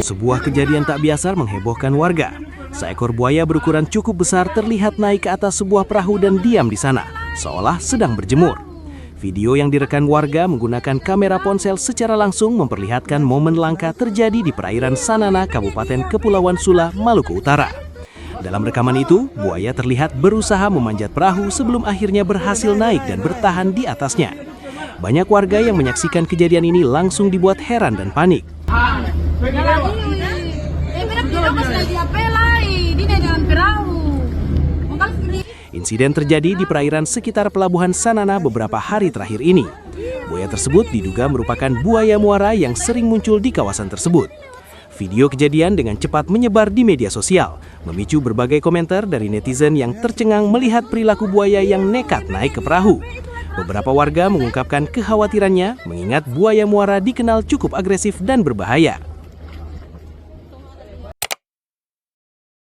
Sebuah kejadian tak biasa menghebohkan warga. Seekor buaya berukuran cukup besar terlihat naik ke atas sebuah perahu dan diam di sana, seolah sedang berjemur. Video yang direkam warga menggunakan kamera ponsel secara langsung memperlihatkan momen langka terjadi di perairan Sanana, Kabupaten Kepulauan Sula, Maluku Utara. Dalam rekaman itu, buaya terlihat berusaha memanjat perahu sebelum akhirnya berhasil naik dan bertahan di atasnya. Banyak warga yang menyaksikan kejadian ini langsung dibuat heran dan panik. Insiden terjadi di perairan sekitar pelabuhan Sanana beberapa hari terakhir ini. Buaya tersebut diduga merupakan buaya muara yang sering muncul di kawasan tersebut. Video kejadian dengan cepat menyebar di media sosial, memicu berbagai komentar dari netizen yang tercengang melihat perilaku buaya yang nekat naik ke perahu. Beberapa warga mengungkapkan kekhawatirannya mengingat buaya muara dikenal cukup agresif dan berbahaya.